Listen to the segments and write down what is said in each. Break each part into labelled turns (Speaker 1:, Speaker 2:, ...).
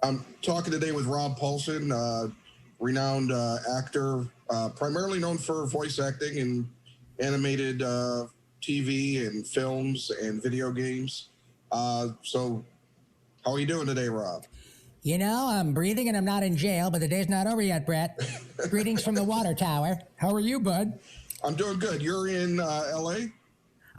Speaker 1: I'm talking today with Rob Paulsen, renowned actor, primarily known for voice acting in animated TV and films and video games. So, how are you doing today, Rob?
Speaker 2: You know, I'm breathing and I'm not in jail, but the day's not over yet, Brett. Greetings from the water tower. How are you, bud?
Speaker 1: I'm doing good. You're in L.A.?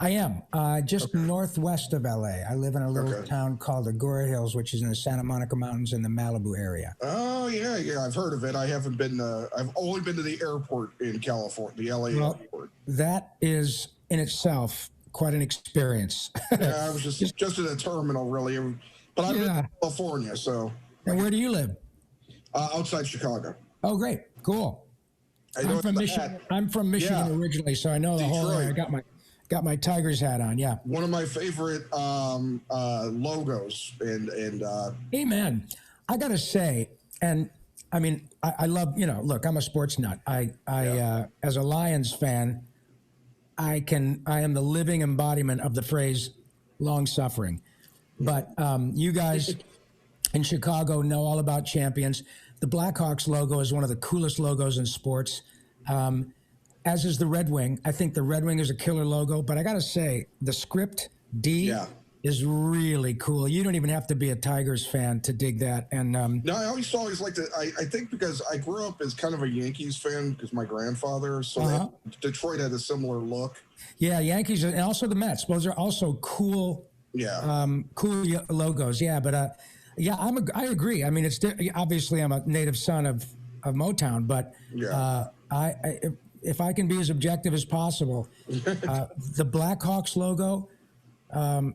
Speaker 2: I am, just northwest of LA. I live in a little town called Agora Hills, which is in the Santa Monica Mountains in the Malibu area.
Speaker 1: Oh, yeah, I've heard of it. I haven't been, I've only been to the airport in California, the LA airport.
Speaker 2: That is in itself quite an experience.
Speaker 1: Yeah, I was just at a terminal, really. But I'm in California, so.
Speaker 2: And where do you live?
Speaker 1: Outside Chicago.
Speaker 2: Oh, great. Cool. I'm from Michigan. I'm from Michigan originally, so I know the whole area. I got my Tigers hat on, yeah.
Speaker 1: One of my favorite logos.
Speaker 2: Amen. I got to say, and I mean, I love, look, I'm a sports nut. As a Lions fan, I am the living embodiment of the phrase long suffering. But you guys in Chicago know all about champions. The Blackhawks logo is one of the coolest logos in sports. As is the Red Wing. I think the Red Wing is a killer logo, but I got to say, the script D is really cool. You don't even have to be a Tigers fan to dig that. And
Speaker 1: no, I always liked it. I think because I grew up as kind of a Yankees fan because my grandfather, so Detroit had a similar look.
Speaker 2: Yeah, Yankees and also the Mets. Those are also cool.
Speaker 1: Yeah.
Speaker 2: Cool logos. Yeah, but I agree. I mean, obviously I'm a native son of Motown, but if I can be as objective as possible, the Blackhawks logo,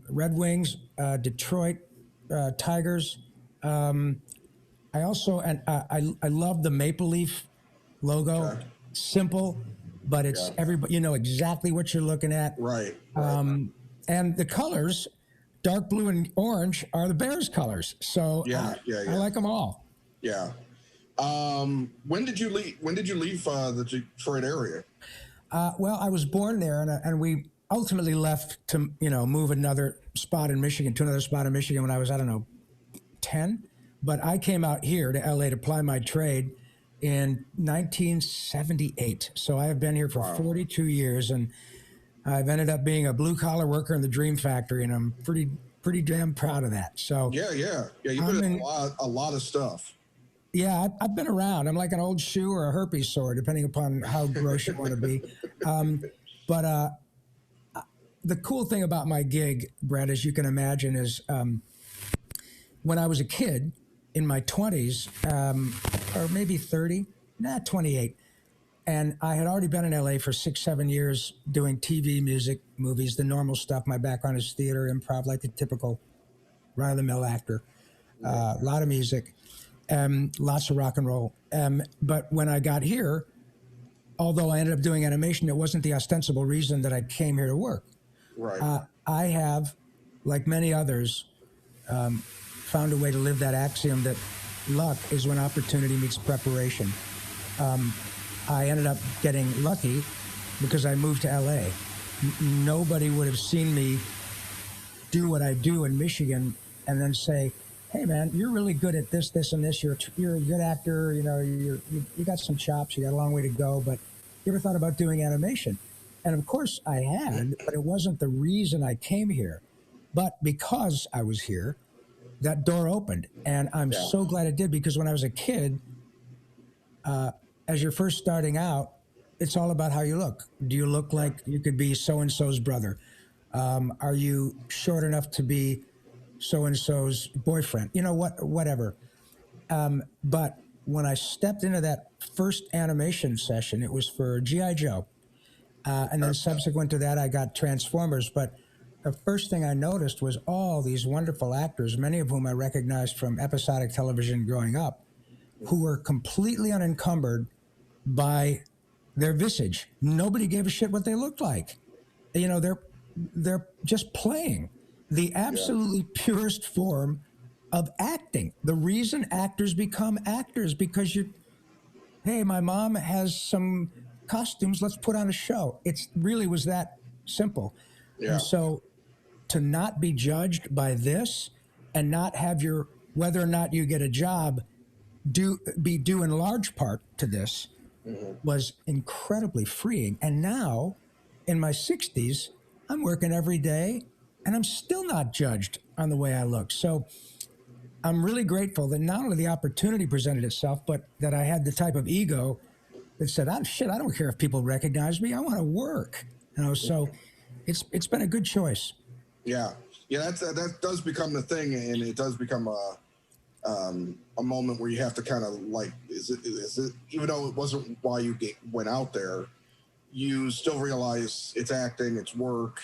Speaker 2: Red Wings, Detroit Tigers. I also I love the Maple Leaf logo. Okay. Simple, but it's everybody. You know exactly what you're looking at.
Speaker 1: Right.
Speaker 2: And the colors, dark blue and orange, are the Bears colors. So I like them all.
Speaker 1: Yeah. When did you leave? When did you leave the Detroit area?
Speaker 2: Well, I was born there, and we ultimately left to move to another spot in Michigan when I was 10. But I came out here to LA to ply my trade in 1978. So I have been here for 42 years, and I've ended up being a blue collar worker in the Dream Factory, and I'm pretty damn proud of that. So
Speaker 1: yeah. You've been in a lot of stuff.
Speaker 2: Yeah, I've been around. I'm like an old shoe or a herpes sore, depending upon how gross you want to be. But the cool thing about my gig, Brett, as you can imagine, is when I was a kid in my 20s, or maybe 28, and I had already been in LA for 6-7 years doing TV, music, movies, the normal stuff. My background is theater, improv, like the typical run-of-the-mill actor. A lot of music. Lots of rock and roll. But when I got here, although I ended up doing animation, it wasn't the ostensible reason that I came here to work.
Speaker 1: Right.
Speaker 2: I have, like many others, found a way to live that axiom that luck is when opportunity meets preparation. I ended up getting lucky because I moved to LA. Nobody would have seen me do what I do in Michigan and then say, hey man, you're really good at this, and this. You're a good actor. You got some chops. You got a long way to go. But you ever thought about doing animation? And of course I had, but it wasn't the reason I came here. But because I was here, that door opened, and I'm so glad it did. Because when I was a kid, as you're first starting out, it's all about how you look. Do you look like you could be so and so's brother? Are you short enough to be so-and-so's boyfriend, whatever. But when I stepped into that first animation session, it was for G.I. Joe. And then subsequent to that, I got Transformers. But the first thing I noticed was all these wonderful actors, many of whom I recognized from episodic television growing up, who were completely unencumbered by their visage. Nobody gave a shit what they looked like. They're just playing. The absolutely purest form of acting. The reason actors become actors because hey, my mom has some costumes, let's put on a show. It really was that simple. Yeah. And so to not be judged by this and not have your whether or not you get a job be due in large part to this was incredibly freeing. And now, in my 60s, I'm working every day, and I'm still not judged on the way I look. So I'm really grateful that not only the opportunity presented itself, but that I had the type of ego that said, "Oh shit, I don't care if people recognize me. I want to work." So it's been a good choice.
Speaker 1: Yeah, that does become the thing, and it does become a moment where you have to kind of like, is it, even though it wasn't why you went out there, you still realize it's acting, it's work.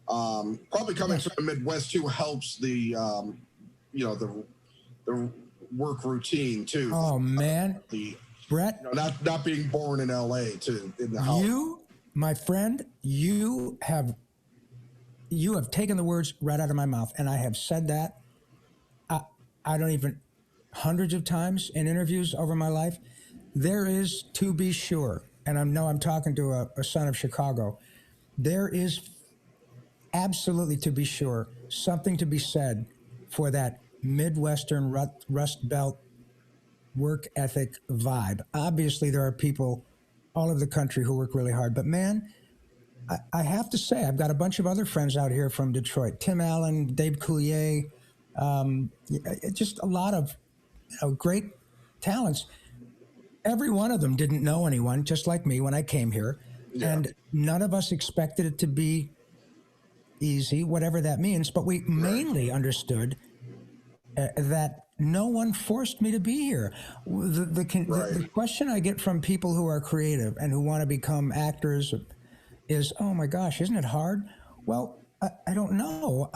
Speaker 1: Probably coming from the Midwest too helps the work routine too.
Speaker 2: Oh man, Brett,
Speaker 1: not being born in LA too. In the house.
Speaker 2: My friend, you have taken the words right out of my mouth, and I have said that. I don't even, hundreds of times in interviews over my life. There is, to be sure, and I'm talking to a son of Chicago, there is absolutely, to be sure, something to be said for that Midwestern Rust Belt work ethic vibe. Obviously, there are people all over the country who work really hard, but man, I have to say, I've got a bunch of other friends out here from Detroit, Tim Allen, Dave Coulier, just a lot of great talents. Every one of them didn't know anyone, just like me when I came here. Yeah. And none of us expected it to be easy, whatever that means. But we mainly understood that no one forced me to be here. The question I get from people who are creative and who want to become actors is, "Oh my gosh, isn't it hard?" Well, I don't know.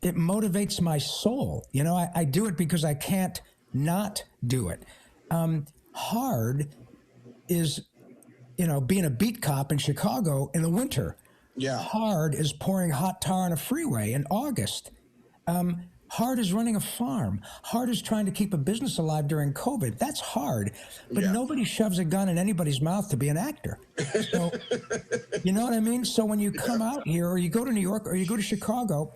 Speaker 2: It motivates my soul. I do it because I can't not do it. Hard is, being a beat cop in Chicago in the winter.
Speaker 1: Yeah.
Speaker 2: Hard is pouring hot tar on a freeway in August. Hard is running a farm. Hard is trying to keep a business alive during COVID. That's hard. But nobody shoves a gun in anybody's mouth to be an actor. So, you know what I mean? So when you come out here, or you go to New York, or you go to Chicago,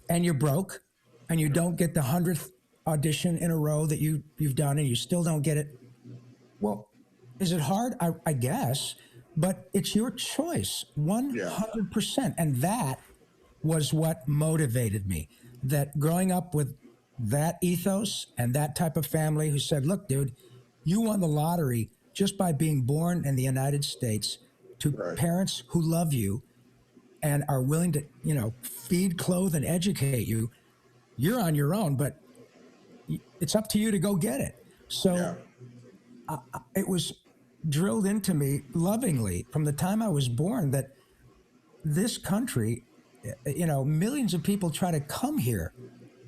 Speaker 2: and you're broke, and you don't get the 100th audition in a row that you've done, and you still don't get it, well, is it hard? I guess. But it's your choice, 100%. And that was what motivated me. That growing up with that ethos and that type of family who said, "Look, dude, you won the lottery just by being born in the United States to parents who love you and are willing to, feed, clothe, and educate you. You're on your own, but it's up to you to go get it." So it was drilled into me lovingly from the time I was born that this country, millions of people try to come here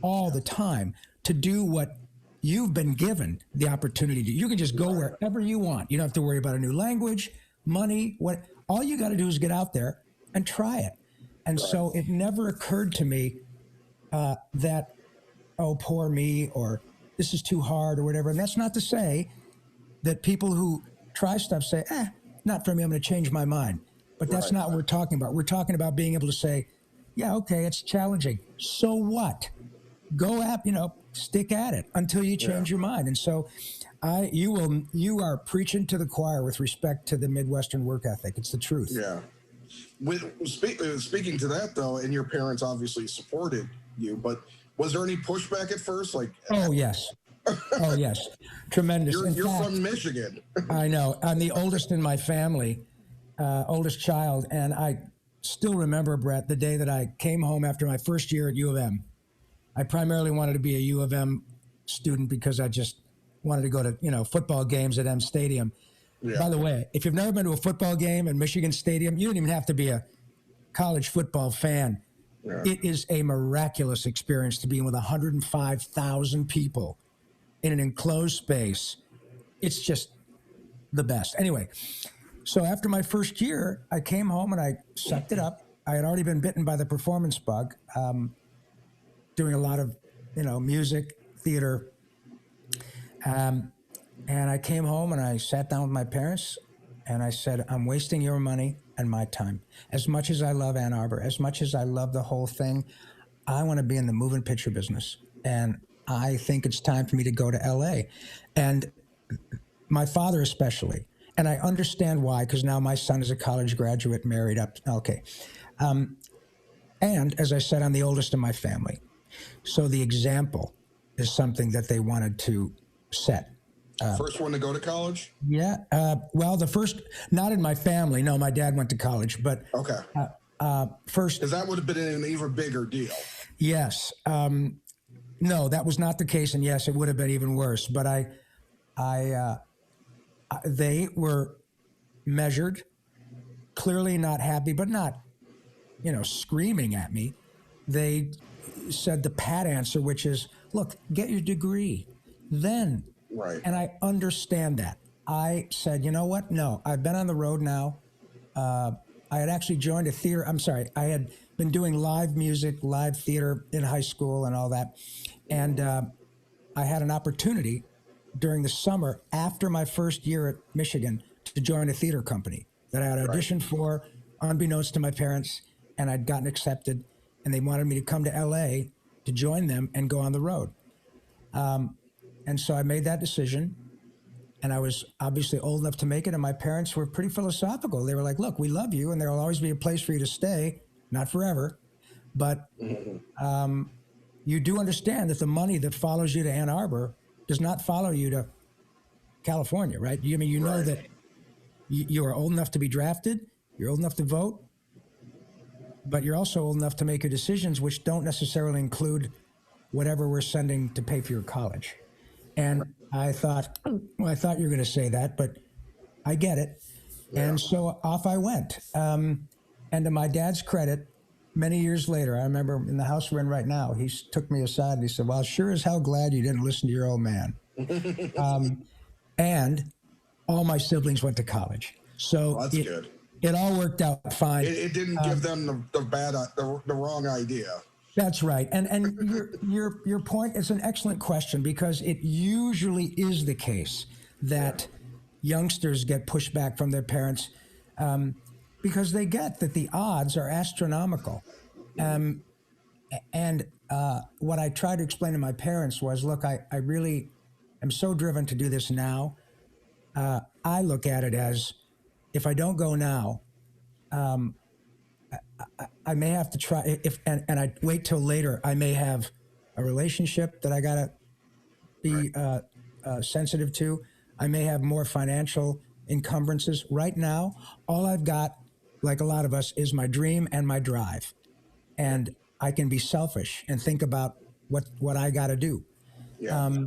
Speaker 2: all the time to do what you've been given the opportunity to. You can just go wherever you want. You don't have to worry about a new language, money, all you got to do is get out there and try it. And so it never occurred to me that, "Oh, poor me," or "This is too hard," or whatever. And that's not to say that people who try stuff say, "Not for me, I'm going to change my mind." But that's not what we're talking about. We're talking about being able to say, "Yeah, okay, it's challenging. So what? Go at, stick at it until you change your mind." And so you are preaching to the choir with respect to the Midwestern work ethic. It's the truth.
Speaker 1: Yeah. Speaking to that, though, and your parents obviously supported you, but was there any pushback at first?
Speaker 2: Oh, yes. Oh, yes. Tremendous.
Speaker 1: You're from Michigan.
Speaker 2: I know. I'm the oldest in my family, oldest child, and I still remember, Brett, the day that I came home after my first year at U of M. I primarily wanted to be a U of M student because I just wanted to go to, football games at M Stadium. Yeah. By the way, if you've never been to a football game in Michigan Stadium, you don't even have to be a college football fan. Yeah. It is a miraculous experience to be with 105,000 people in an enclosed space. It's just the best. Anyway, so after my first year, I came home and I sucked it up. I had already been bitten by the performance bug, doing a lot of, music, theater. And I came home and I sat down with my parents and I said, "I'm wasting your money and my time. As much as I love Ann Arbor, as much as I love the whole thing, I want to be in the moving picture business, and I think it's time for me to go to LA. And my father especially, and I understand why, because now my son is a college graduate, married up. Okay. And as I said, I'm the oldest in my family. So the example is something that they wanted to set.
Speaker 1: First one to go to college?
Speaker 2: Yeah. Well, the first, not in my family. No, my dad went to college, but
Speaker 1: Okay.
Speaker 2: First.
Speaker 1: Because that would have been an even bigger deal.
Speaker 2: Yes. No, that was not the case. And yes, it would have been even worse. But they were measured, clearly not happy, but not, screaming at me. They said the pat answer, which is, look, get your degree. Then,
Speaker 1: right.
Speaker 2: And I understand that. I said, you know what? No, I've been on the road now. I had actually joined a theater. I'm sorry. I had been doing live music, live theater in high school and all that. And I had an opportunity during the summer after my first year at Michigan to join a theater company that I had auditioned for, unbeknownst to my parents, and I'd gotten accepted. And they wanted me to come to LA to join them and go on the road. And so I made that decision, and I was obviously old enough to make it. And my parents were pretty philosophical. They were like, look, we love you, and there will always be a place for you to stay, not forever. But you do understand that the money that follows you to Ann Arbor does not follow you to California, right? You know that you are old enough to be drafted, you're old enough to vote, but you're also old enough to make your decisions, which don't necessarily include whatever we're sending to pay for your college. And I thought, well, I thought you were going to say that, but I get it. Yeah. And so off I went. And to my dad's credit, many years later, I remember in the house we're in right now, he took me aside and he said, well, sure as hell glad you didn't listen to your old man. And all my siblings went to college. So
Speaker 1: that's good.
Speaker 2: It all worked out fine.
Speaker 1: It didn't give them the wrong idea.
Speaker 2: That's right. And your point is an excellent question, because it usually is the case that youngsters get pushed back from their parents because they get that the odds are astronomical. And what I tried to explain to my parents was, look, I really am so driven to do this now. I look at it as, if I don't go now, I may have to try, and I wait till later, I may have a relationship that I got to be sensitive to. I may have more financial encumbrances. Right now, all I've got, like a lot of us, is my dream and my drive. And I can be selfish and think about what I got to do. Yeah.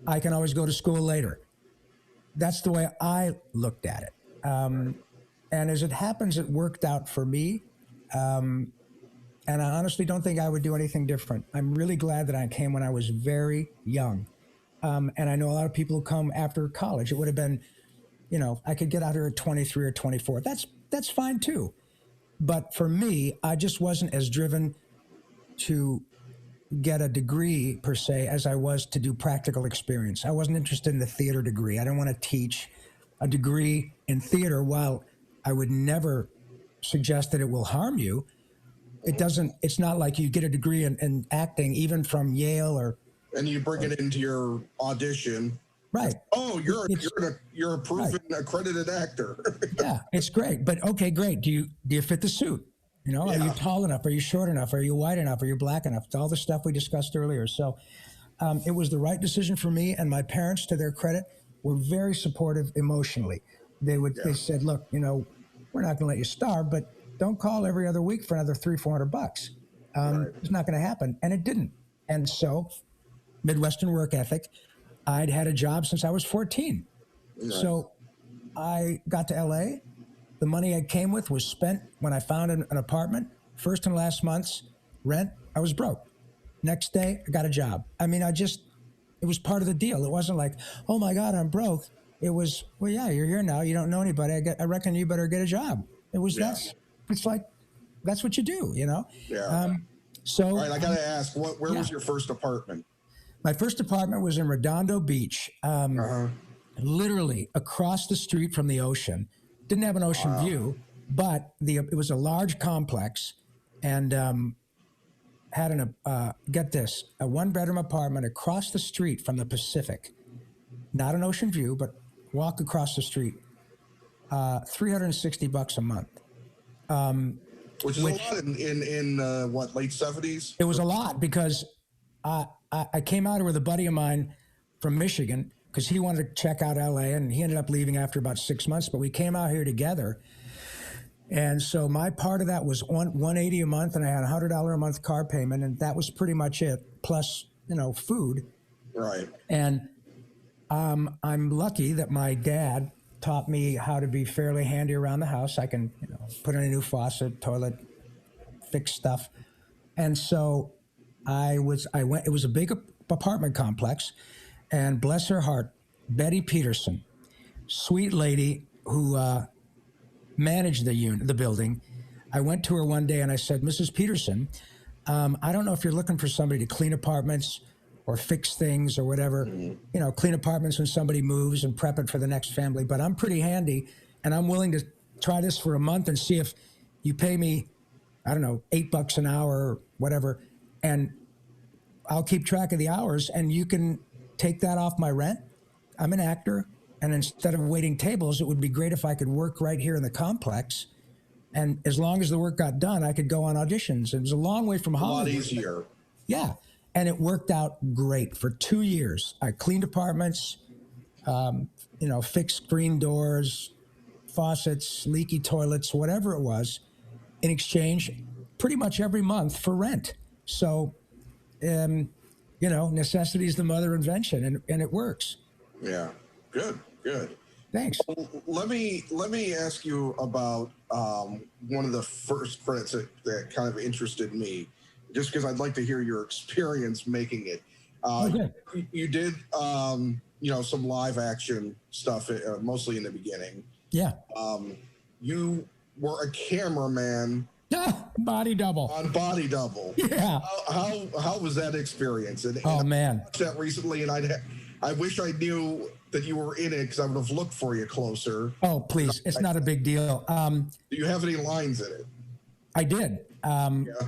Speaker 2: I can always go to school later. That's the way I looked at it. And as it happens, it worked out for me. And I honestly don't think I would do anything different. I'm really glad that I came when I was very young. And I know a lot of people who come after college. It would have been, I could get out here at 23 or 24. That's fine too. But for me, I just wasn't as driven to get a degree per se as I was to do practical experience. I wasn't interested in the theater degree. I didn't want to teach. A degree in theater, while I would never suggest that it will harm you, it's not like you get a degree in acting, even from Yale or.
Speaker 1: And you bring it into your audition.
Speaker 2: Right.
Speaker 1: Oh, you're a proven accredited actor.
Speaker 2: Yeah, it's great. But okay, great. Do you fit the suit? Are you tall enough? Are you short enough? Are you white enough? Are you black enough? All the stuff we discussed earlier. So it was the right decision for me, and my parents, to their credit, were very supportive emotionally. They said, look, we're not going to let you starve, but don't call every other week for another $300-400. It's not going to happen. And it didn't. And so Midwestern work ethic, I'd had a job since I was 14. Right. So I got to LA. The money I came with was spent when I found an apartment. First and last month's rent, I was broke. Next day, I got a job. It was part of the deal. It wasn't like, oh my God, I'm broke. It was, well, yeah, you're here now. You don't know anybody. I reckon you better get a job. It was, it's like, that's what you do, Yeah.
Speaker 1: All right, I got to ask, where was your first apartment?
Speaker 2: My first apartment was in Redondo Beach, literally across the street from the ocean. Didn't have an ocean view, but it was a large complex, and had get this, a 1-bedroom apartment across the street from the Pacific. Not an ocean view, but walk across the street. $360 a month.
Speaker 1: Which is a lot in what, late 70s?
Speaker 2: It was a lot because I came out here with a buddy of mine from Michigan because he wanted to check out LA, and he ended up leaving after about 6 months, but we came out here together. And so my part of that was $180 a month, and I had a $100 a month car payment, and that was pretty much it, plus, food.
Speaker 1: Right.
Speaker 2: And I'm lucky that my dad taught me how to be fairly handy around the house. I can, put in a new faucet, toilet, fix stuff. And so I went, it was a big apartment complex, and bless her heart, Betty Peterson, sweet lady who managed the building. I went to her one day and I said, Mrs. Peterson, I don't know if you're looking for somebody to clean apartments or fix things or whatever, clean apartments when somebody moves and prep it for the next family, but I'm pretty handy and I'm willing to try this for a month and see if you pay me, I don't know, $8 an hour or whatever, and I'll keep track of the hours and you can take that off my rent. I'm an actor, and instead of waiting tables, it would be great if I could work right here in the complex. And as long as the work got done, I could go on auditions. It was a long way from Hollywood.
Speaker 1: A lot easier.
Speaker 2: Yeah. And it worked out great for 2 years. I cleaned apartments, fixed screen doors, faucets, leaky toilets, whatever it was, in exchange pretty much every month for rent. So, necessity is the mother of invention, and it works.
Speaker 1: Yeah. Good.
Speaker 2: Thanks.
Speaker 1: Let me ask you about one of the first credits that kind of interested me, just because I'd like to hear your experience making it. You did, some live action stuff, mostly in the beginning.
Speaker 2: Yeah.
Speaker 1: You were a cameraman.
Speaker 2: Body double.
Speaker 1: On Body Double.
Speaker 2: Yeah.
Speaker 1: How was that experience? And
Speaker 2: man.
Speaker 1: I watched that recently, and I wish I knew that you were in it because I would have looked for you closer.
Speaker 2: Oh, please. It's not a big deal.
Speaker 1: Do you have any lines in it?
Speaker 2: I did.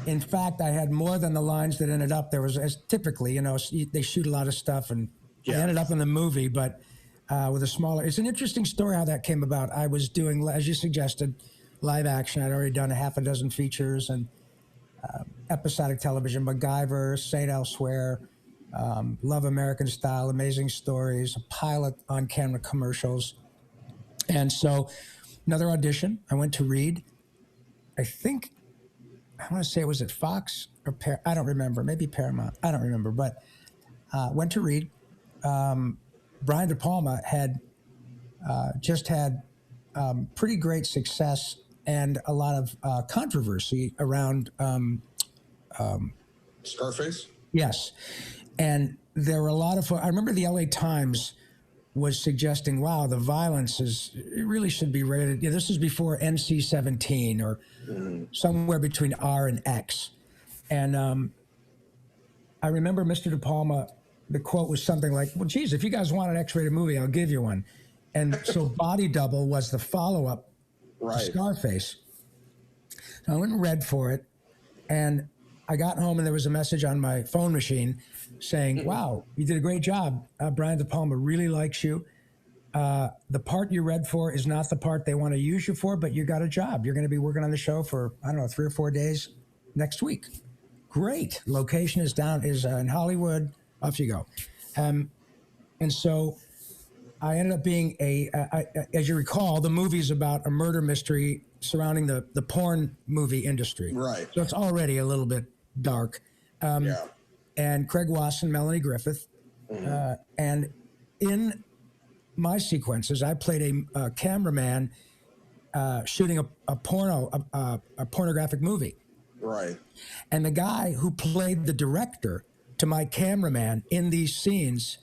Speaker 2: In fact, I had more than the lines that ended up. There was, as typically, they shoot a lot of stuff, and I ended up in the movie, but with a smaller. It's an interesting story how that came about. I was doing, as you suggested, live action. I'd already done a half a dozen features and episodic television, MacGyver, Saint Elsewhere, Love American Style, Amazing Stories, a pilot on camera commercials. And so another audition, I went to read. I want to say it was at Fox or I don't remember, maybe Paramount. I don't remember, but went to read. Brian DePalma had just had pretty great success and a lot of controversy around
Speaker 1: Scarface?
Speaker 2: Yes. And there were a lot of, I remember the LA Times was suggesting, wow, the violence it really should be rated. This is before NC-17 or somewhere between R and X. And I remember Mr. DePalma, the quote was something like, well, geez, if you guys want an X-rated movie, I'll give you one. And so Body Double was the follow-up to Scarface. So I went and read for it, and I got home and there was a message on my phone machine saying, wow, you did a great job. Brian DePalma really likes you. The part you read for is not the part they want to use you for, but you got a job. You're going to be working on the show for, 3 or 4 days next week. Great. Location is in Hollywood. Off you go. And so I ended up being as you recall, the movie's about a murder mystery surrounding the porn movie industry.
Speaker 1: Right.
Speaker 2: So it's already a little bit dark. And Craig Wasson, Melanie Griffith. And in my sequences, I played a cameraman shooting a pornographic movie.
Speaker 1: Right.
Speaker 2: And the guy who played the director to my cameraman in these scenes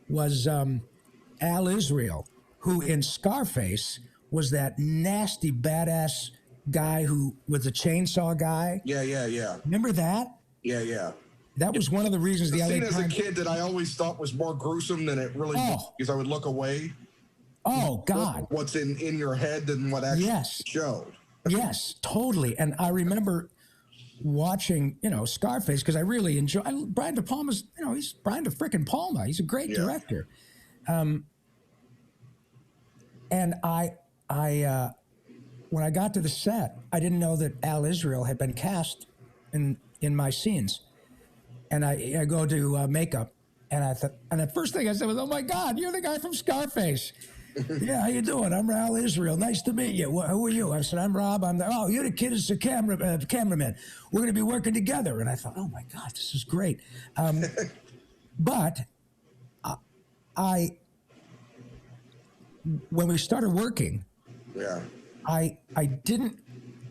Speaker 2: was Al Israel, who in Scarface was that nasty, badass guy who was the chainsaw guy.
Speaker 1: Yeah.
Speaker 2: Remember that?
Speaker 1: Yeah.
Speaker 2: That was one of the reasons the LA
Speaker 1: scene
Speaker 2: Times...
Speaker 1: as a kid that I always thought was more gruesome than it really was, because I would look away.
Speaker 2: Oh, God.
Speaker 1: What's in your head than what actually showed.
Speaker 2: Yes, totally. And I remember watching, Scarface, because I really enjoy Brian DePalma's, he's Brian de frickin' Palma. He's a great director. And when I got to the set, I didn't know that Al Israel had been cast in my scenes. And I go to makeup, and the first thing I said was, "Oh my God, you're the guy from Scarface." "Yeah, how you doing? I'm Al Israel. Nice to meet you. Who are you?" I said, "I'm Rob. Oh, you're the kid who's the cameraman. We're going to be working together." And I thought, "Oh my God, this is great." But when we started working, I didn't,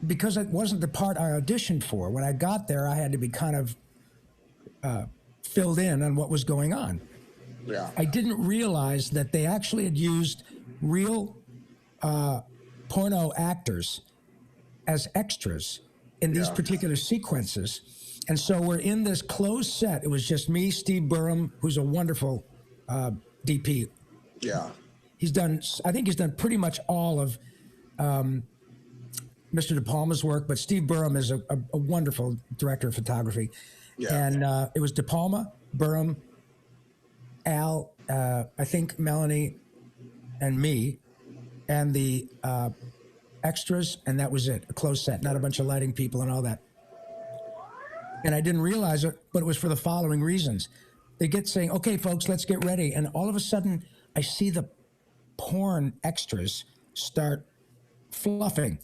Speaker 2: because it wasn't the part I auditioned for. When I got there, I had to be kind of filled in on what was going on. I didn't realize that they actually had used real porno actors as extras in these particular sequences. And so we're in this closed set. It was just me, Steve Burham, who's a wonderful DP. I think he's done pretty much all of Mr. DePalma's work, but Steve Burham is a wonderful director of photography. And it was DePalma, Burham, Al, I think Melanie, and me, and the extras, and that was it. A closed set, not a bunch of lighting people and all that. And I didn't realize it, but it was for the following reasons. They get saying, "Okay, folks, let's get ready." And all of a sudden, I see the porn extras start fluffing,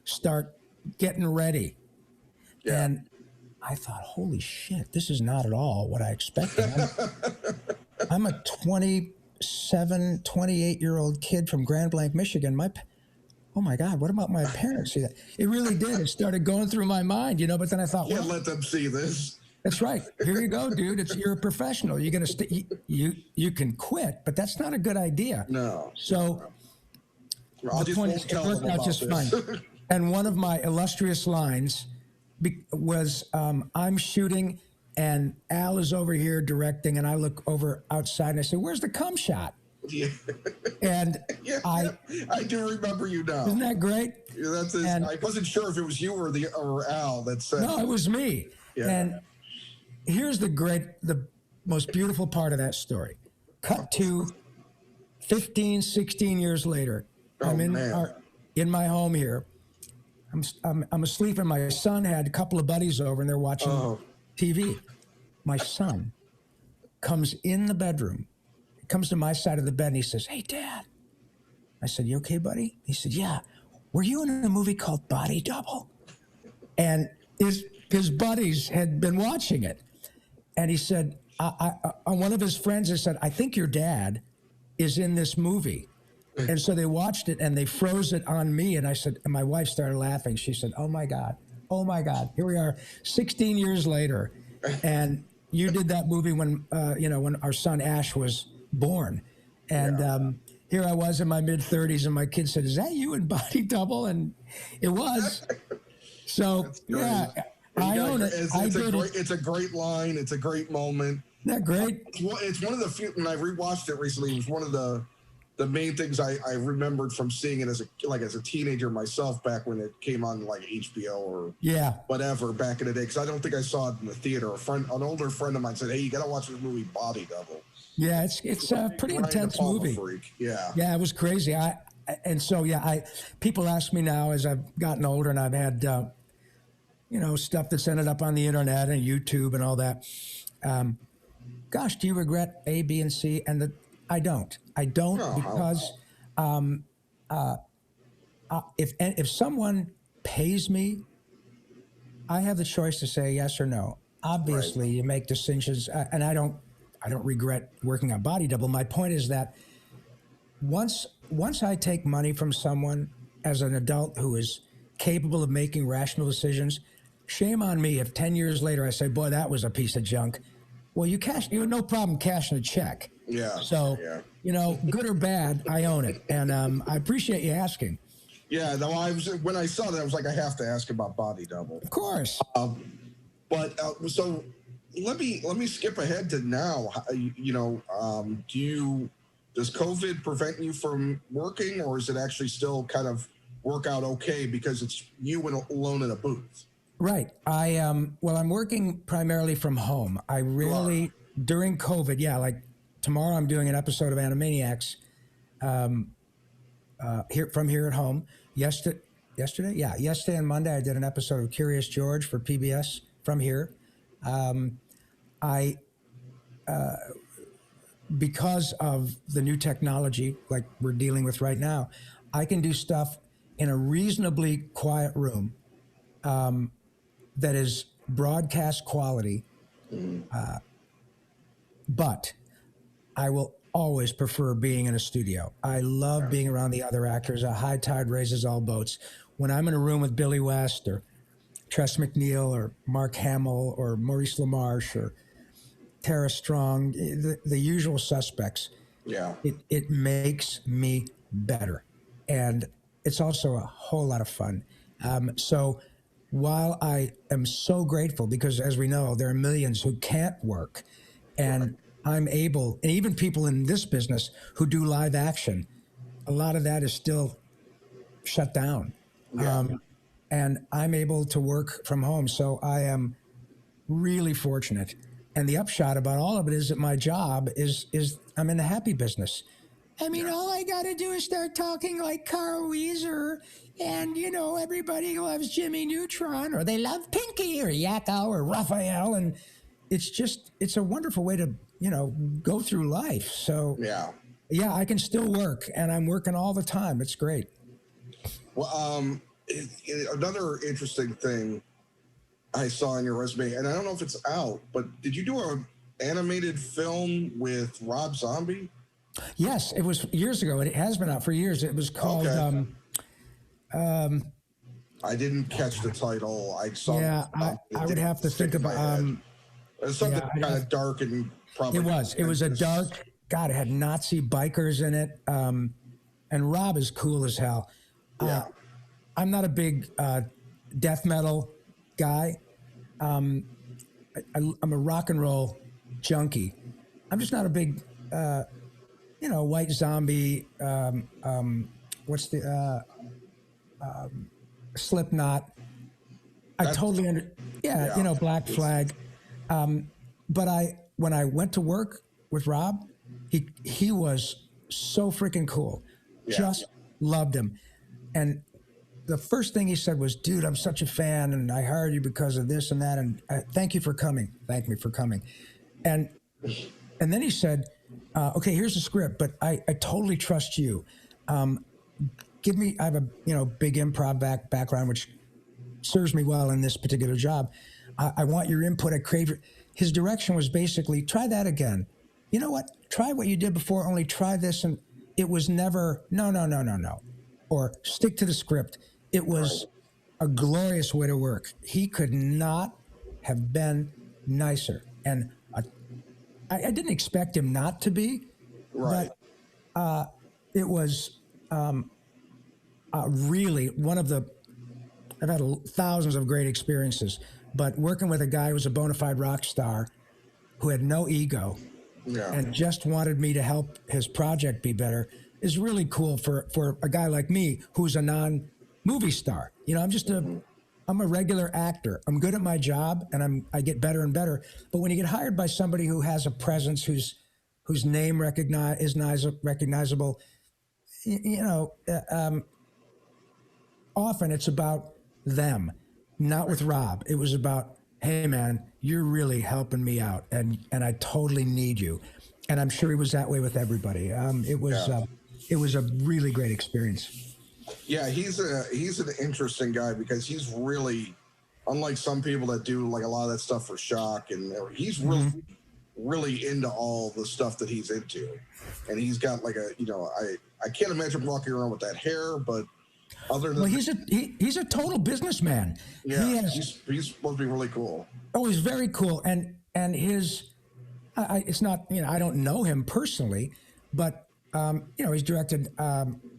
Speaker 2: start getting ready. And I thought, holy shit, this is not at all what I expected. I'm a 27, 28-year-old kid from Grand Blanc, Michigan. Oh my God, what about my parents? See that? It really did. It started going through my mind, but then I thought,
Speaker 1: Can't let them see this.
Speaker 2: That's right. Here you go, dude. You're a professional. You're gonna you can quit, but that's not a good idea.
Speaker 1: No.
Speaker 2: So the point is, it worked out just fine. And one of my illustrious lines was, I'm shooting, and Al is over here directing, and I look over outside, and I say, "Where's the cum shot?" And I
Speaker 1: do remember you now.
Speaker 2: Isn't that great?
Speaker 1: I wasn't sure if it was you or Al that said.
Speaker 2: No, it was me. And here's the most beautiful part of that story. Cut to 15, 16 years later. I'm in my home here. I'm asleep, and my son had a couple of buddies over, and they're watching TV. My son comes in the bedroom, comes to my side of the bed, and he says, "Hey, Dad." I said, "You okay, buddy?" He said, "Yeah. Were you in a movie called Body Double?" And his buddies had been watching it. And he said, one of his friends had said, "I think your dad is in this movie." And so they watched it, and they froze it on me. And I said, and my wife started laughing. She said, oh my God, here we are 16 years later. And you did that movie when our son Ash was born. And here I was in my mid-30s, and my kid said, "Is that you in Body Double?" And it was. So, I own it.
Speaker 1: It's a great line. It's a great moment.
Speaker 2: Isn't that great?
Speaker 1: It's one of the few, when I rewatched it recently, it was one of the main things I remembered from seeing it as a teenager myself, back when it came on like HBO or whatever back in the day, because I don't think I saw it in the theater. An older friend of mine said, "Hey, you got to watch this movie Body Double." Yeah, it's a pretty intense movie. Freak. Yeah,
Speaker 2: it was crazy. People ask me now as I've gotten older, and I've had stuff that's ended up on the internet and YouTube and all that. Gosh, do you regret A, B, and C? And I don't. Because if someone pays me, I have the choice to say yes or no. Obviously, you make decisions, and I don't regret working on Body Double. My point is that once I take money from someone as an adult who is capable of making rational decisions, shame on me if 10 years later I say, "Boy, that was a piece of junk." Well, you had no problem cashing a check. So, good or bad, I own it. And I appreciate you asking.
Speaker 1: Yeah, no, when I saw that, I was like, I have to ask about Body Double.
Speaker 2: Of course.
Speaker 1: So let me skip ahead to now. Does COVID prevent you from working, or is it actually still kind of work out okay because it's you alone in a booth?
Speaker 2: Right. Well, I'm working primarily from home. I rarely, during COVID, yeah, like tomorrow I'm doing an episode of Animaniacs here at home. Yesterday? Yeah, yesterday and Monday I did an episode of Curious George for PBS from here. I Because of the new technology like we're dealing with right now, I can do stuff in a reasonably quiet room that is broadcast quality, but I will always prefer being in a studio. I love being around the other actors. A high tide raises all boats. When I'm in a room with Billy West or Tress MacNeille or Mark Hamill or Maurice LaMarche or Tara Strong, the usual suspects,
Speaker 1: Yeah.
Speaker 2: it makes me better. And it's also a whole lot of fun. So while I am so grateful, because as we know, there are millions who can't work, and I'm able, and even people in this business who do live action, a lot of that is still shut down.
Speaker 1: Yeah.
Speaker 2: And I'm able to work from home. So I am really fortunate. And the upshot about all of it is that my job is I'm in the happy business. I mean, all I got to do is start talking like Carl Weezer, and, everybody loves Jimmy Neutron, or they love Pinky, or Yakko, or Raphael, and it's a wonderful way to, go through life. So, yeah, I can still work, and I'm working all the time. It's great.
Speaker 1: Well, another interesting thing I saw on your resume, and I don't know if it's out, but did you do an animated film with Rob Zombie?
Speaker 2: Yes, it was years ago. It has been out for years. It was called.
Speaker 1: I didn't catch the title. I saw.
Speaker 2: Yeah, I would have to think about.
Speaker 1: It's something kind of dark and probably.
Speaker 2: It was. It was a dark. God, it had Nazi bikers in it, and Rob is cool as hell.
Speaker 1: Yeah.
Speaker 2: I'm not a big death metal guy. I'm a rock and roll junkie. I'm just not a big, White Zombie. What's the Slipknot? I totally Black Flag. But when I went to work with Rob, he was so freaking cool. Yeah. Just loved him. And the first thing he said was, "Dude, I'm such a fan, and I hired you because of this and that, and thank you for coming. Thank me for coming." And then he said, "Okay, here's the script, but I totally trust you. I have a big improv background, which serves me well in this particular job. I want your input. I crave your." His direction was basically, "Try that again. You know what? Try what you did before. Only try this." And it was never no, or stick to the script. It was a glorious way to work. He could not have been nicer. And I didn't expect him not to be, but it was really one of the, I've had thousands of great experiences, but working with a guy who was a bona fide rock star who had no ego and just wanted me to help his project be better is really cool for a guy like me who's a non-movie star. I'm a regular actor. I'm good at my job, and I get better and better. But when you get hired by somebody who has a presence, whose name is recognizable, often it's about them, not with Rob. It was about, "Hey man, you're really helping me out, and I totally need you." And I'm sure he was that way with everybody. It was a really great experience.
Speaker 1: Yeah, he's an interesting guy because he's really, unlike some people that do like a lot of that stuff for shock, and he's really into all the stuff that he's into, and he's got like I can't imagine walking around with that hair, but other than
Speaker 2: he's a total businessman.
Speaker 1: Yeah, he's supposed to be really cool.
Speaker 2: Oh, he's very cool, and his it's not I don't know him personally, but he's directed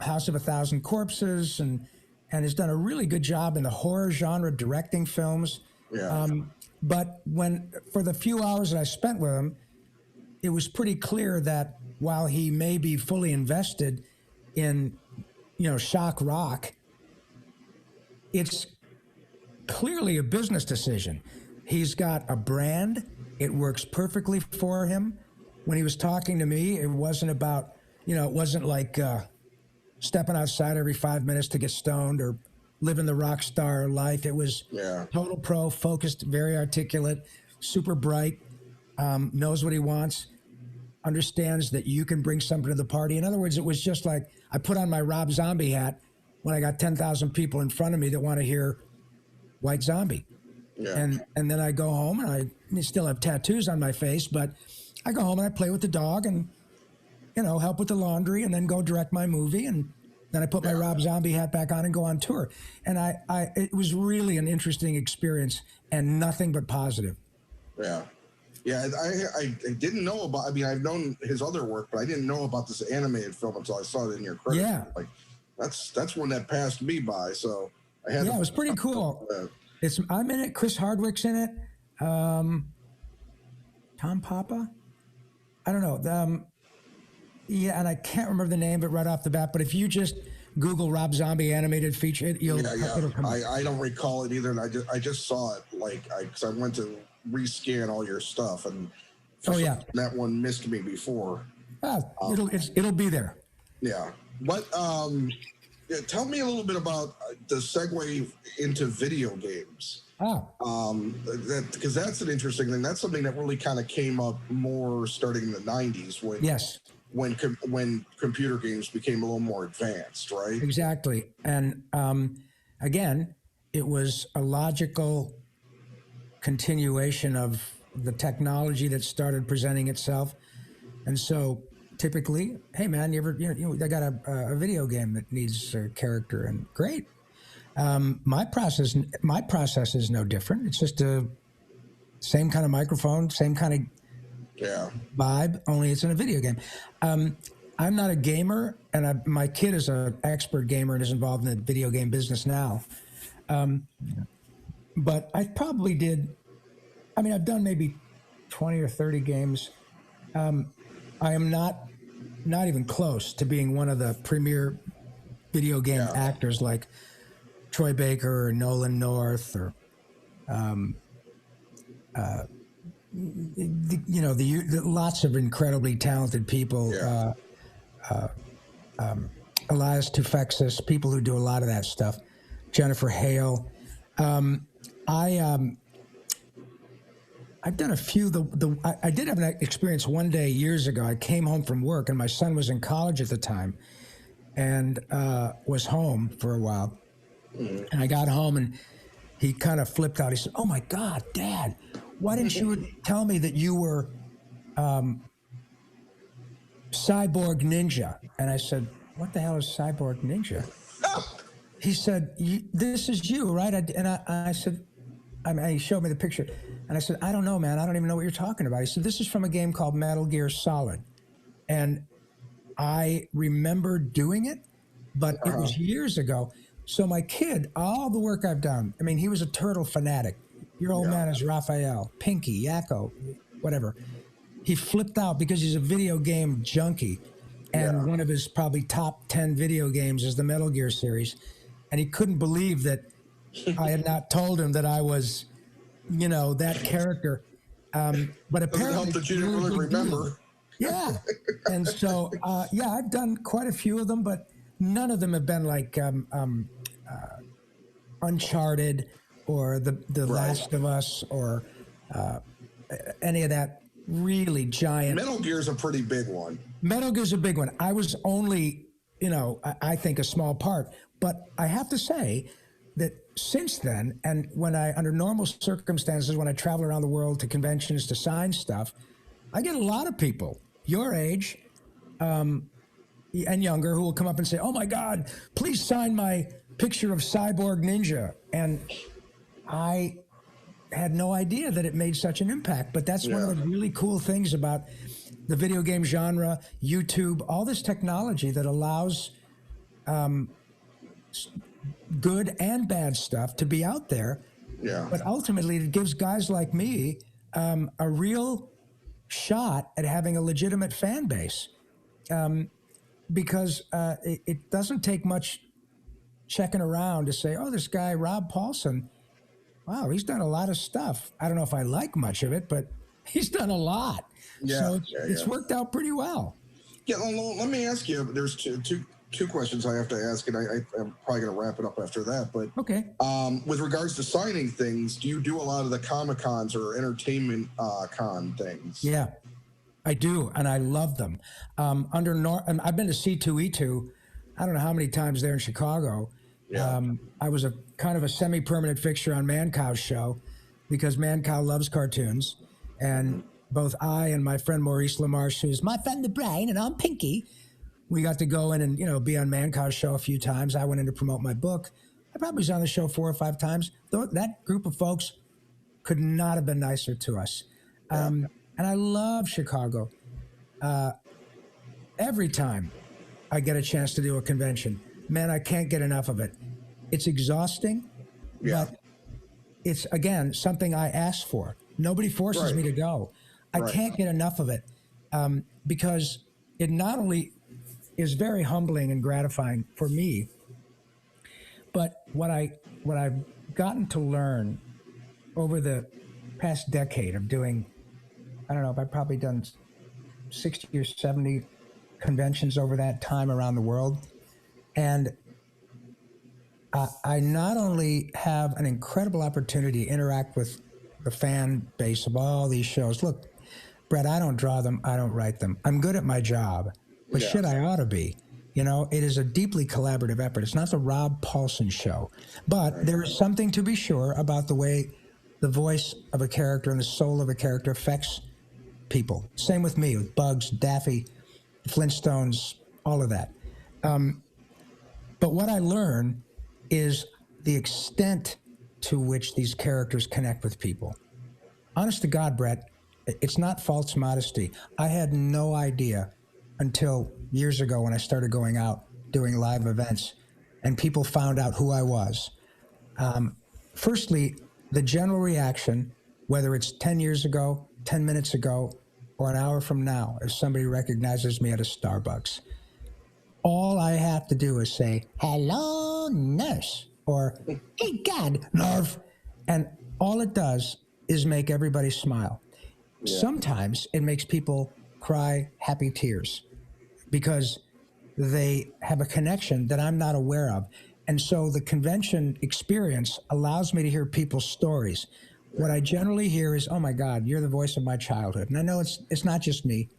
Speaker 2: House of a Thousand Corpses and has done a really good job in the horror genre directing films.
Speaker 1: Yeah.
Speaker 2: But for the few hours that I spent with him, it was pretty clear that while he may be fully invested in shock rock, it's clearly a business decision. He's got a brand. It works perfectly for him. When he was talking to me, it wasn't about, it wasn't like stepping outside every 5 minutes to get stoned or living the rock star life. It was total pro, focused, very articulate, super bright, knows what he wants, understands that you can bring something to the party. In other words, it was just like I put on my Rob Zombie hat when I got 10,000 people in front of me that want to hear White Zombie. Yeah. And then I go home, and I still have tattoos on my face, but I go home and I play with the dog and, help with the laundry, and then go direct my movie. And then I put my Rob Zombie hat back on and go on tour. And it was really an interesting experience and nothing but positive.
Speaker 1: Yeah. Yeah, I didn't know about, I've known his other work, but I didn't know about this animated film until I saw it in your credits.
Speaker 2: Yeah.
Speaker 1: Like, that's one that passed me by, so I had
Speaker 2: it was pretty cool. I'm in it, Chris Hardwick's in it, Tom Papa? I don't know. And I can't remember the name of it right off the bat, but if you just Google Rob Zombie animated feature, it'll come up.
Speaker 1: I don't recall it either, and I just saw it, because I went to rescan all your stuff, and that one missed me before.
Speaker 2: It'll be there.
Speaker 1: Yeah. What tell me a little bit about the segue into video games. Because that's an interesting thing. That's something that really kind of came up more starting in the 90s when computer games became a little more advanced, right?
Speaker 2: Exactly. And again, it was a logical continuation of the technology that started presenting itself. And so typically, hey man, I got a video game that needs a character, and great. My process is no different. It's just a same kind of microphone, same kind of vibe, only it's in a video game. I'm not a gamer, and my kid is an expert gamer and is involved in the video game business now. But I probably did. I've done maybe 20 or 30 games. I am not even close to being one of the premier video game actors like Troy Baker or Nolan North or, the lots of incredibly talented people. Elias Tufexis, people who do a lot of that stuff. Jennifer Hale. I've done a few. I did have an experience one day years ago. I came home from work, and my son was in college at the time, and was home for a while. And I got home, and he kind of flipped out. He said, "Oh my God, Dad, why didn't you tell me that you were Cyborg Ninja?" And I said, "What the hell is Cyborg Ninja?" He said, "This is you, right?" I said, he showed me the picture. And I said, "I don't know, man. I don't even know what you're talking about." He said, "This is from a game called Metal Gear Solid." And I remember doing it, but it was years ago. So my kid, all the work I've done, he was a turtle fanatic. Your old man is Raphael, Pinky, Yakko, whatever. He flipped out because he's a video game junkie. And one of his probably top 10 video games is the Metal Gear series. And he couldn't believe that I had not told him that I was, that character. But apparently,
Speaker 1: doesn't help that you didn't really remember.
Speaker 2: Yeah. And so, I've done quite a few of them, but none of them have been like Uncharted or The Last of Us or any of that really giant.
Speaker 1: Metal Gear's a pretty big one.
Speaker 2: Metal Gear's a big one. I was only, I think a small part. But I have to say that since then, and under normal circumstances, when I travel around the world to conventions to sign stuff, I get a lot of people your age and younger who will come up and say, "Oh my God, please sign my picture of Cyborg Ninja." And I had no idea that it made such an impact. But that's one of the really cool things about the video game genre, YouTube, all this technology that allows good and bad stuff to be out there. Yeah. But ultimately, it gives guys like me a real shot at having a legitimate fan base. Because it doesn't take much checking around to say, "Oh, this guy, Rob Paulsen, wow, he's done a lot of stuff. I don't know if I like much of it, but he's done a lot.
Speaker 1: Yeah,
Speaker 2: So it's worked out pretty well.
Speaker 1: Yeah, well, let me ask you. There's two questions I have to ask, and I'm probably going to wrap it up after that. But
Speaker 2: okay,
Speaker 1: with regards to signing things, do you do a lot of the Comic Cons or entertainment con things?
Speaker 2: Yeah, I do, and I love them. And I've been to C2E2. I don't know how many times there in Chicago.
Speaker 1: Yeah.
Speaker 2: I was a kind of a semi-permanent fixture on Mancow's show because Mancow loves cartoons, and both I and my friend Maurice LaMarche, who's my friend the Brain, and I'm Pinky, we got to go in and be on Mancow's show a few times. I went in to promote my book. I probably was on the show 4 or 5 times. That group of folks could not have been nicer to us. And I love Chicago. Every time I get a chance to do a convention, man, I can't get enough of it. It's exhausting, but it's, again, something I ask for. Nobody forces me to go. I can't get enough of it because it not only is very humbling and gratifying for me, but what I've gotten to learn over the past decade of doing, I don't know, I've probably done 60 or 70 conventions over that time around the world. And I not only have an incredible opportunity to interact with the fan base of all these shows. Look, Brett, I don't draw them. I don't write them. I'm good at my job, but shit, I ought to be. It is a deeply collaborative effort. It's not the Rob Paulsen show, but there is something to be sure about the way the voice of a character and the soul of a character affects people. Same with me, with Bugs, Daffy, Flintstones, all of that. But what I learn is the extent to which these characters connect with people. Honest to God, Brett, it's not false modesty. I had no idea until years ago when I started going out doing live events and people found out who I was. Firstly, the general reaction, whether it's 10 years ago, 10 minutes ago, or an hour from now, if somebody recognizes me at a Starbucks, all I have to do is say, hello, nurse, or, hey, God, Narv. And all it does is make everybody smile. Yeah. Sometimes it makes people cry happy tears because they have a connection that I'm not aware of. And so the convention experience allows me to hear people's stories. What I generally hear is, oh my God, you're the voice of my childhood. And I know it's not just me.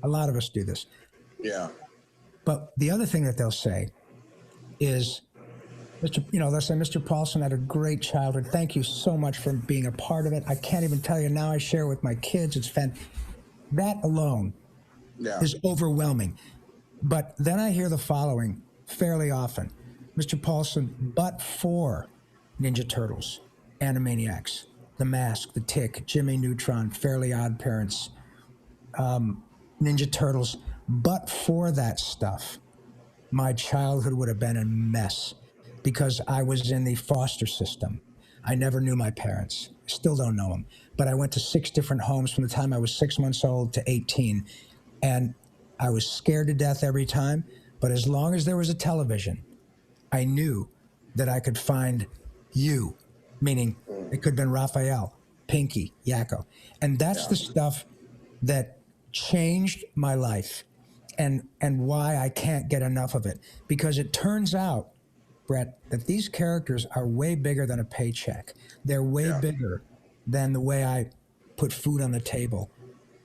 Speaker 2: A lot of us do this.
Speaker 1: Yeah.
Speaker 2: But the other thing that they'll say is, they'll say, Mr. Paulsen had a great childhood. Thank you so much for being a part of it. I can't even tell you now. I share it with my kids. It's that alone is overwhelming. But then I hear the following fairly often. Mr. Paulsen, but for Ninja Turtles, Animaniacs, The Mask, The Tick, Jimmy Neutron, Fairly Odd Parents, Ninja Turtles, but for that stuff, my childhood would have been a mess because I was in the foster system. I never knew my parents. Still don't know them. But I went to 6 different homes from the time I was 6 months old to 18. And I was scared to death every time. But as long as there was a television, I knew that I could find you, meaning it could have been Raphael, Pinky, Yakko. And that's the stuff that changed my life and why I can't get enough of it. Because it turns out, Brett, that these characters are way bigger than a paycheck. They're way bigger than the way I put food on the table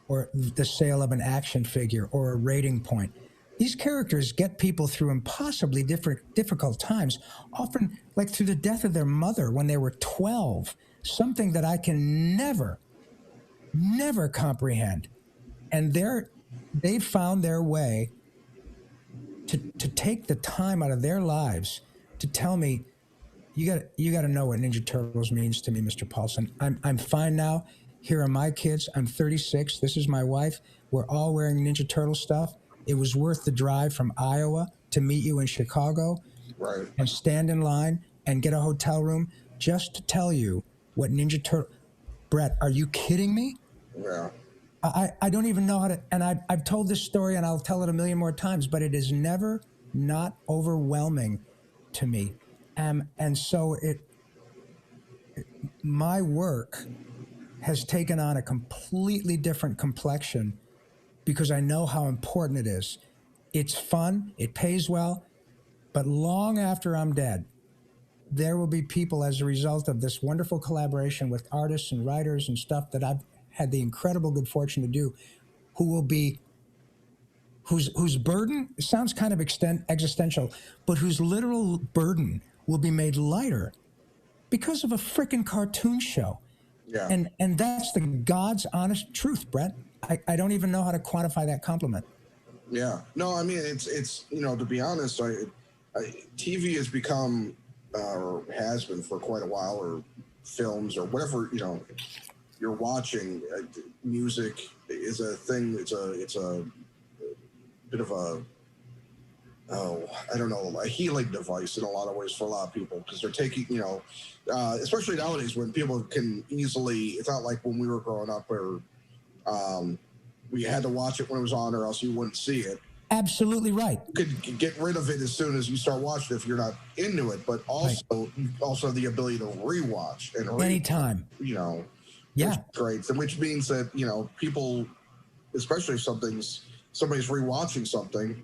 Speaker 2: or the sale of an action figure or a rating point. These characters get people through impossibly difficult times, often like through the death of their mother when they were 12, something that I can never comprehend. And they found their way to take the time out of their lives to tell me, you got to know what Ninja Turtles means to me, Mr. Paulsen. I'm fine now. Here are my kids. I'm 36. This is my wife. We're all wearing Ninja Turtle stuff. It was worth the drive from Iowa to meet you in Chicago and stand in line and get a hotel room just to tell you what Ninja Turtle. Brett, are you kidding me?
Speaker 1: Yeah.
Speaker 2: I don't even know how to, and I've told this story and I'll tell it a million more times, but it is never not overwhelming to me. And so my work has taken on a completely different complexion because I know how important it is. It's fun, it pays well, but long after I'm dead, there will be people as a result of this wonderful collaboration with artists and writers and stuff that I've had the incredible good fortune to do, who will be, whose burden sounds kind of existential, but whose literal burden will be made lighter because of a freaking cartoon show.
Speaker 1: Yeah.
Speaker 2: And that's the God's honest truth, Brett. I don't even know how to quantify that compliment.
Speaker 1: Yeah. No, I mean, it's you know, to be honest, TV has become, or has been for quite a while, or films or whatever, you know, you're watching. Music is a thing. It's a bit of a, I don't know, a healing device in a lot of ways for a lot of people, because they're taking, you know, especially nowadays when people can easily, it's not like when we were growing up where we had to watch it when it was on or else you wouldn't see it.
Speaker 2: Absolutely right.
Speaker 1: You could get rid of it as soon as you start watching it if you're not into it, but also you also have the ability to rewatch and
Speaker 2: anytime.
Speaker 1: You know,
Speaker 2: yeah,
Speaker 1: great. Which means that, you know, people, especially if somebody's rewatching something,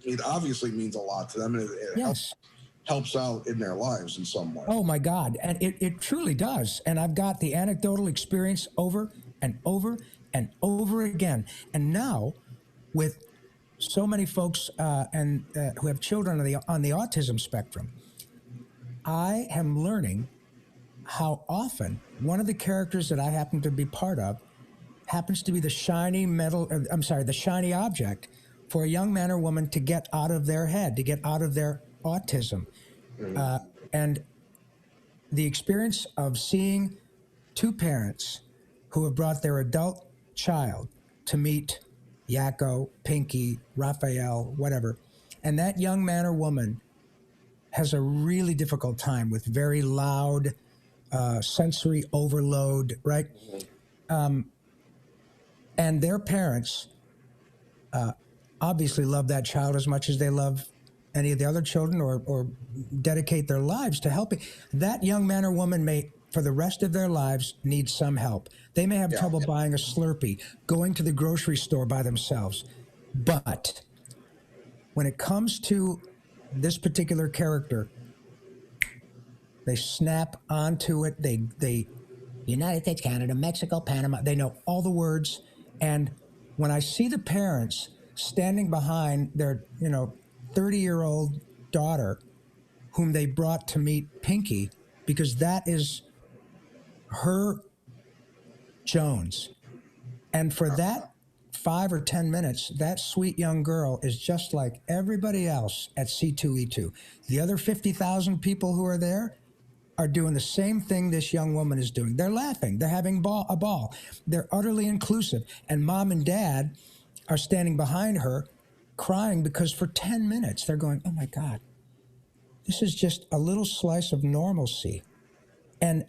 Speaker 1: it obviously means a lot to them, and it helps out in their lives in some way.
Speaker 2: Oh my God, and it truly does. And I've got the anecdotal experience over and over and over again, and now with so many folks who have children on the autism spectrum, I am learning how often one of the characters that I happen to be part of happens to be the shiny object for a young man or woman to get out of their head, to get out of their autism. And the experience of seeing two parents who have brought their adult child to meet Yakko, Pinky, Raphael, whatever, and that young man or woman has a really difficult time with very loud sensory overload, right? And their parents obviously love that child as much as they love any of the other children, or dedicate their lives to helping. That young man or woman may, for the rest of their lives, need some help. They may have trouble buying a Slurpee, going to the grocery store by themselves. But when it comes to this particular character, they snap onto it. They United States, Canada, Mexico, Panama. They know all the words. And when I see the parents standing behind their, 30-year-old daughter, whom they brought to meet Pinky, because that is her Jones. And for that 5 or 10 minutes, that sweet young girl is just like everybody else at C2E2. The other 50,000 people who are there are doing the same thing this young woman is doing. They're laughing. They're having a ball. They're utterly inclusive. And mom and dad are standing behind her crying because for 10 minutes they're going, oh my God, this is just a little slice of normalcy. And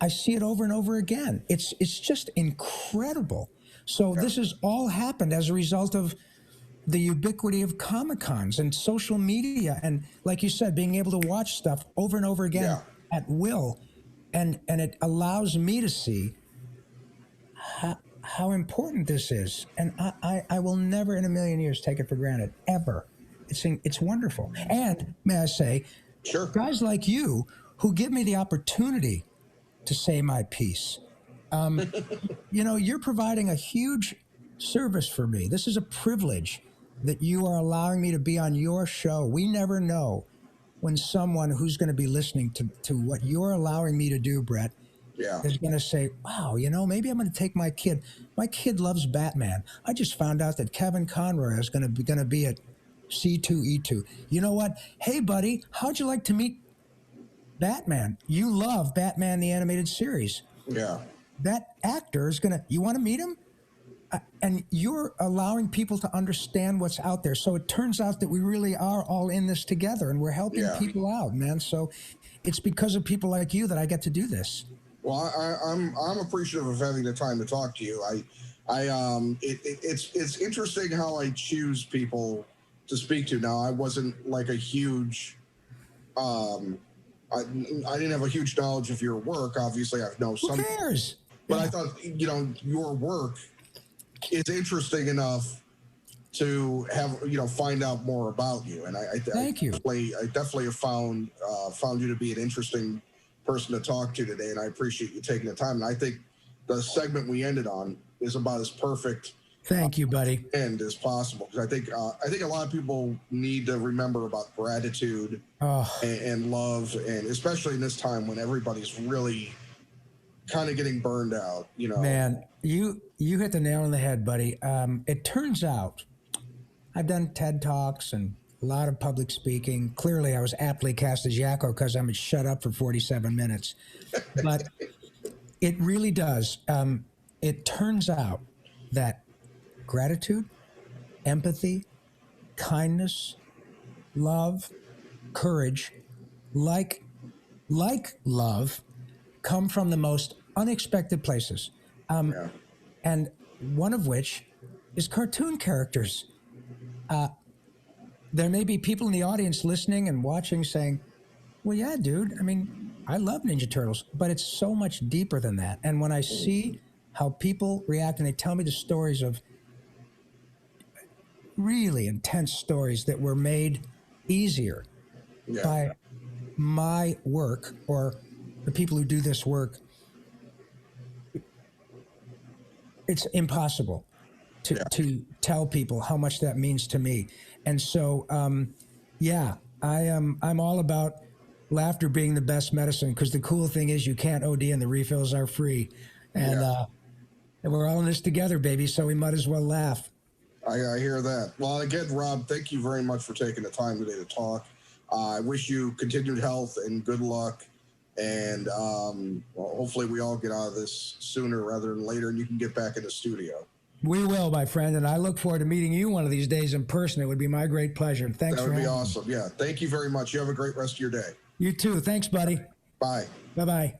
Speaker 2: I see it over and over again. It's just incredible. So this has all happened as a result of the ubiquity of Comic-Cons and social media. And like you said, being able to watch stuff over and over again at will. And it allows me to see how important this is. And I will never in a million years take it for granted, ever. It's wonderful. And may I say, guys like you who give me the opportunity to say my piece, you're providing a huge service for me. This is a privilege that you are allowing me to be on your show. We never know when someone who's going to be listening to what you're allowing me to do, Brett, is going to say, wow, maybe I'm going to take my kid. My kid loves Batman. I just found out that Kevin Conroy is going to be at C2E2. You know what? Hey, buddy, how'd you like to meet Batman? You love Batman, the animated series.
Speaker 1: Yeah.
Speaker 2: That actor is going to, you want to meet him? And you're allowing people to understand what's out there. So it turns out that we really are all in this together, and we're helping people out, man. So it's because of people like you that I get to do this.
Speaker 1: Well, I'm appreciative of having the time to talk to you. It's interesting how I choose people to speak to. Now, I wasn't like a huge I didn't have a huge knowledge of your work. Obviously, I know some.
Speaker 2: Who cares?
Speaker 1: But I thought, your work is interesting enough to have, find out more about you. And
Speaker 2: Thank you.
Speaker 1: I definitely have found you to be an interesting person to talk to today. And I appreciate you taking the time. And I think the segment we ended on is about as perfect.
Speaker 2: Thank you, buddy.
Speaker 1: End as possible. Because I think a lot of people need to remember about gratitude and love. And especially in this time when everybody's really kind of getting burned out,
Speaker 2: Man, you hit the nail on the head, buddy. It turns out I've done TED Talks and a lot of public speaking. Clearly, I was aptly cast as Yakko because I'm shut up for 47 minutes. But it really does. It turns out that gratitude, empathy, kindness, love, courage, like love, come from the most unexpected places. And one of which is cartoon characters. There may be people in the audience listening and watching saying, well, yeah, dude, I mean, I love Ninja Turtles, but it's so much deeper than that. And when I see how people react and they tell me the stories of really intense stories that were made easier by my work or the people who do this work, it's impossible to tell people how much that means to me. And so, I'm all about laughter being the best medicine, because the cool thing is you can't OD and the refills are free. And we're all in this together, baby, so we might as well laugh.
Speaker 1: I hear that. Well, again, Rob, thank you very much for taking the time today to talk. I wish you continued health and good luck. And hopefully we all get out of this sooner rather than later and you can get back in the studio.
Speaker 2: We will, my friend, and I look forward to meeting you one of these days in person. It would be my great pleasure. Thanks for having me.
Speaker 1: That would be awesome. Yeah, thank you very much. You have a great rest of your day.
Speaker 2: You too. Thanks, buddy.
Speaker 1: Bye.
Speaker 2: Bye-bye.